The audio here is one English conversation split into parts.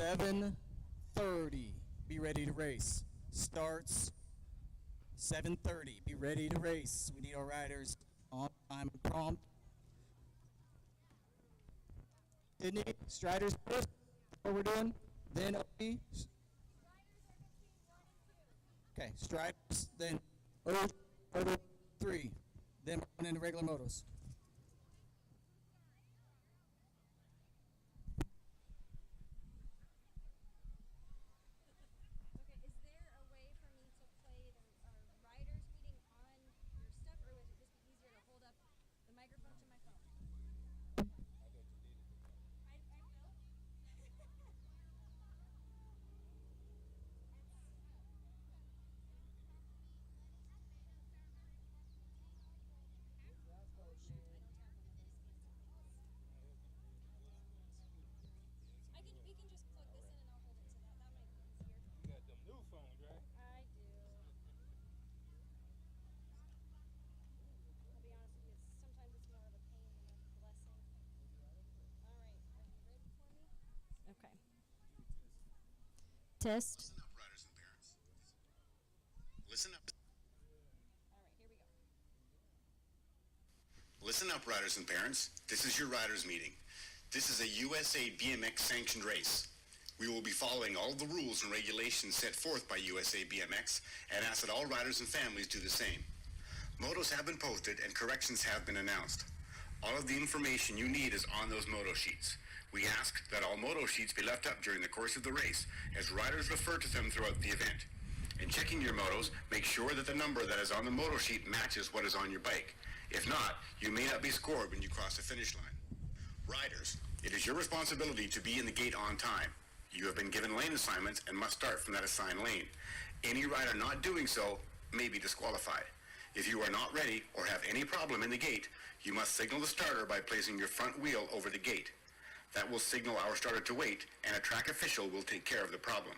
7:30. Be ready to race. Starts 7:30. Be ready to race. We need our riders on time and prompt. Sydney, Striders first. What we're doing? Then OG. Okay, Striders, then OG, Moto 3. Then we're going into regular motos. Okay, is there a way for me to play the riders meeting on your stuff, or would it just be easier to hold up the microphone to my phone? I will. Oh shoot, I don't have one of those fancy things. We can just plug this in and I'll hold it to that. That might be easier. You got them new phones, right? I do. I'll be honest with you, sometimes it's more of a pain than a blessing. All right, are you ready for me? Okay. Test. Listen up, riders and parents. Listen up. All right, here we go. Listen up, riders and parents. This is your riders meeting. This is a USA BMX sanctioned race. We will be following all the rules and regulations set forth by USA BMX and ask that all riders and families do the same. Motos have been posted and corrections have been announced. All of the information you need is on those moto sheets. We ask that all moto sheets be left up during the course of the race as riders refer to them throughout the event. In checking your motos, make sure that the number that is on the moto sheet matches what is on your bike. If not, you may not be scored when you cross the finish line. Riders, it is your responsibility to be in the gate on time. You have been given lane assignments and must start from that assigned lane. Any rider not doing so may be disqualified. If you are not ready or have any problem in the gate, you must signal the starter by placing your front wheel over the gate. That will signal our starter to wait, and a track official will take care of the problem.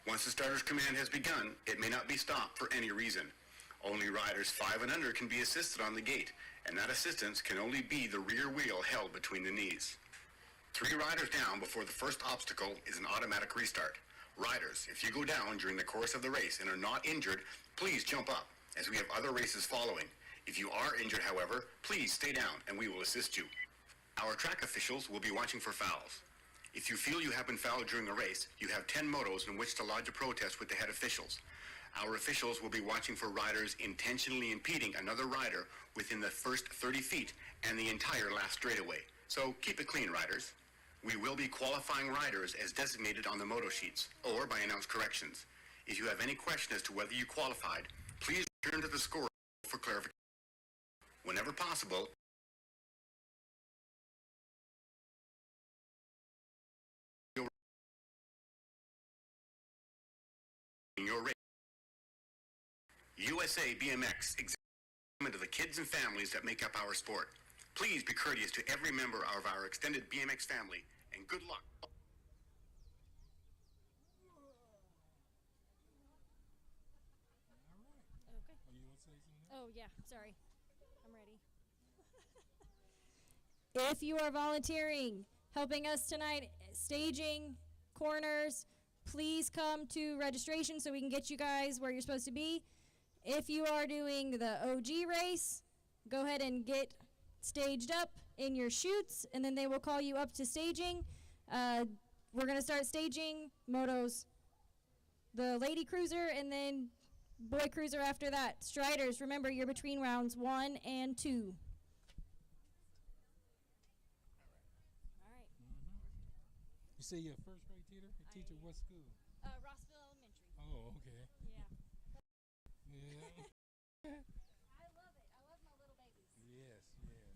Once the starter's command has begun, it may not be stopped for any reason. Only riders 5 and under can be assisted on the gate, and that assistance can only be the rear wheel held between the knees. 3 riders down before the first obstacle is an automatic restart. Riders, if you go down during the course of the race and are not injured, please jump up, as we have other races following. If you are injured, however, please stay down and we will assist you. Our track officials will be watching for fouls. If you feel you have been fouled during a race, you have 10 motos in which to lodge a protest with the head officials. Our officials will be watching for riders intentionally impeding another rider within the first 30 feet and the entire last straightaway. So keep it clean, riders. We will be qualifying riders as designated on the moto sheets or by announced corrections. If you have any question as to whether you qualified, please return to the score for clarification. Whenever possible, your race. USA BMX examine to the kids and families that make up our sport. Please be courteous to every member of our extended BMX family, and good luck. Okay. Oh, you want to say something? Oh, yeah, sorry. I'm ready. If you are volunteering, helping us tonight, staging, corners, please come to registration so we can get you guys where you're supposed to be. If you are doing the OG race, go ahead and get staged up in your chutes, and then they will call you up to staging. We're going to start staging motos, the lady cruiser, and then boy cruiser after that. Striders, remember, you're between rounds 1 and 2. All right. You say you're a first grade teacher? You teach at what school? Rossville Elementary. Oh, okay. Yeah. Yeah. I love it. I love my little babies. Yes, yes.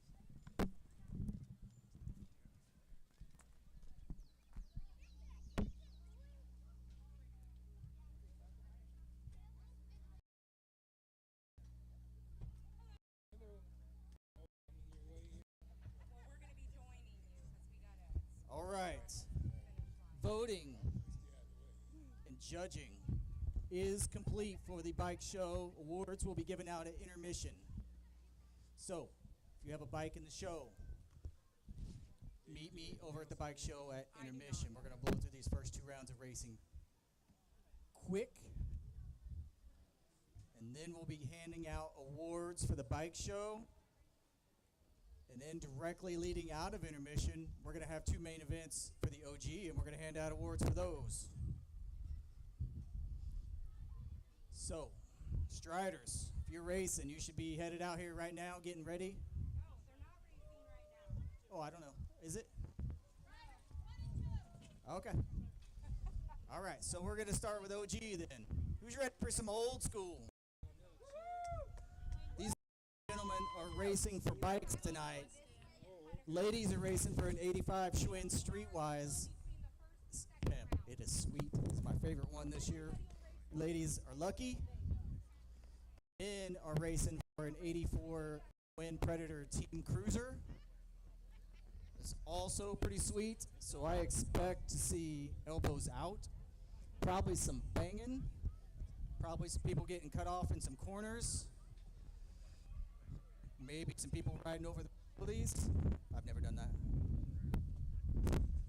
Hello. Oh, I'm on your way here. Well, we're going to be joining you because we got to. All right. Voting and judging is complete for the bike show. Awards will be given out at intermission. So, if you have a bike in the show, meet me over at the bike show at intermission. We're going to blow through these first 2 rounds of racing quick. And then we'll be handing out awards for the bike show. And then directly leading out of intermission, we're going to have 2 main events for the OG, and we're going to hand out awards for those. So, Striders, if you're racing, you should be headed out here right now, getting ready. No, they're not racing right now. Oh, I don't know. Is it? Okay. All right, so we're going to start with OG then. Who's ready for some old school? These gentlemen are racing for bikes tonight. Ladies are racing for an 85 Schwinn Streetwise Pimp. It is sweet. It's my favorite one this year. Ladies are lucky. Men are racing for an 84 Schwinn Predator Team Cruiser. It's also pretty sweet, so I expect to see elbows out. Probably some banging. Probably some people getting cut off in some corners. Maybe some people riding over the police. I've never done that.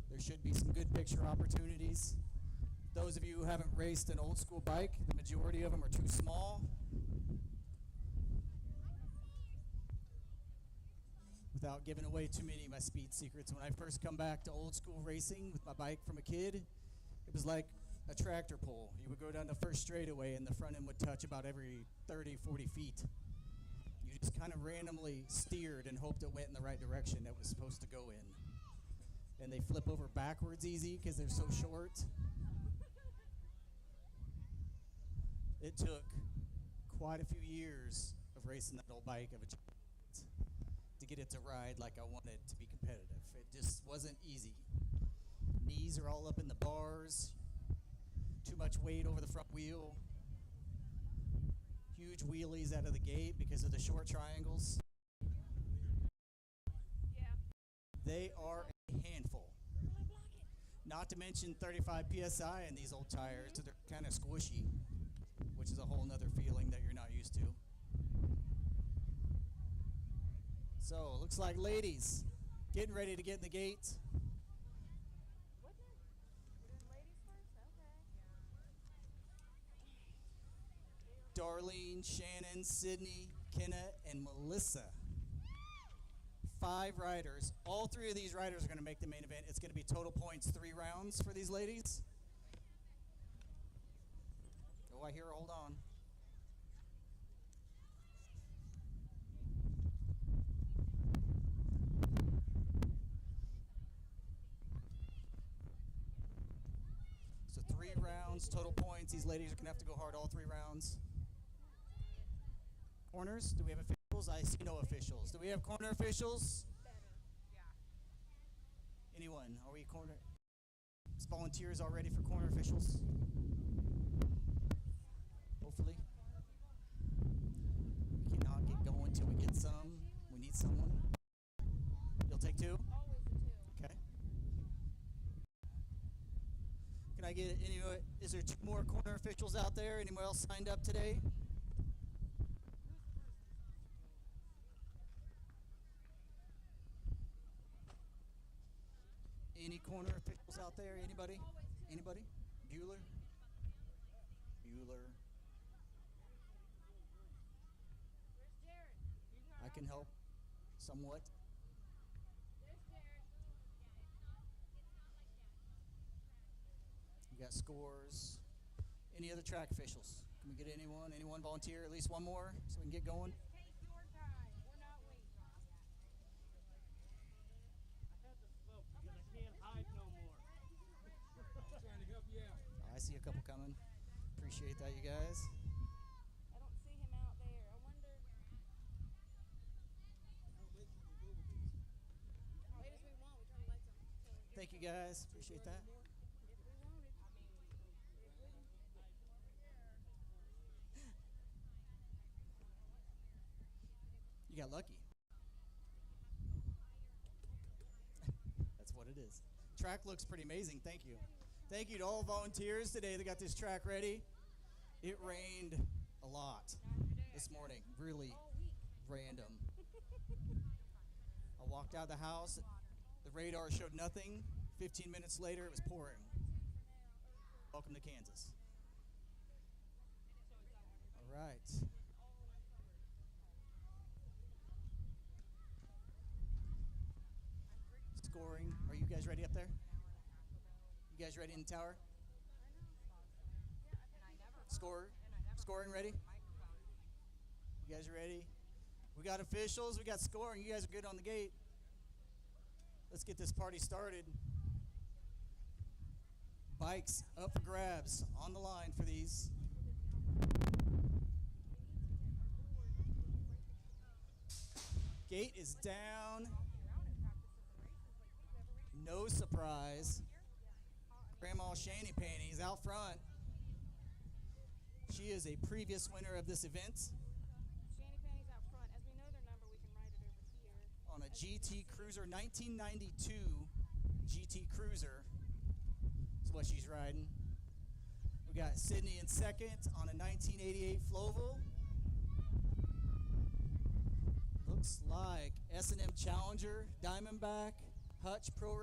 There should be some good picture opportunities. Those of you who haven't raced an old school bike, the majority of them are too small. Without giving away too many of my speed secrets, when I first come back to old school racing with my bike from a kid, it was like a tractor pull. You would go down the first straightaway and the front end would touch about every 30, 40 feet. You just kind of randomly steered and hoped it went in the right direction it was supposed to go in. And they flip over backwards easy because they're so short. It took quite a few years of racing that old bike of a to get it to ride like I wanted to be competitive. It just wasn't easy. Knees are all up in the bars, too much weight over the front wheel, huge wheelies out of the gate because of the short triangles. Yeah. They are a handful. Not to mention 35 PSI in these old tires, so they're kind of squishy, which is a whole nother feeling that you're not used to. So, looks like ladies getting ready to get in the gate. What did? We're doing ladies first? Okay. Darlene, Shannon, Sydney, Kenna, and Melissa. 5 riders. All 3 of these riders are going to make the main event. It's going to be total points 3 rounds for these ladies. Oh, I hear, hold on. So 3 rounds, total points. These ladies are going to have to go hard all 3 rounds. Corners, do we have officials? I see no officials. Do we have corner officials? Anyone? Are we corner? Is volunteers all ready for corner officials? Hopefully. We cannot get going until we get some. We need someone. You'll take 2? Always a 2. Okay. Can I get any? Is there 2 more corner officials out there? Anyone else signed up today? Any corner officials out there? Anybody? Anybody? Bueller? Bueller. Where's Jared? He's not I can help somewhat. There's Jared. We got scores. Any other track officials? Can we get anyone? Anyone volunteer? At least one more so we can get going? Take your time. We're not waiting. Trying to help you out. I see a couple coming. Appreciate that, you guys. I don't see him out there. I wonder. Wait as we want. We turn the lights on. Thank you, guys. Appreciate that. If we wanted. It wouldn't. You got lucky. That's what it is. Track looks pretty amazing. Thank you. Thank you to all volunteers today that got this track ready. It rained a lot this morning. Really All week. random. I walked out of the house. The radar showed nothing. 15 minutes later, it was pouring. Welcome to Kansas. All right. Scoring. Are you guys ready up there? You guys ready in the tower? Scoring ready? You guys ready? We got officials, we got scoring. You guys are good on the gate. Let's get this party started. Bikes up for grabs on the line for these. Gate is down. No surprise. Grandma Shanny Panties out front. She is a previous winner of this event Shanny Panties out front. As we know their number, we can write it over here. on a GT Cruiser, 1992 GT Cruiser is what she's riding. We got Sydney in second on a 1988 Floval. Looks like S&M Challenger, Diamondback, Hutch Pro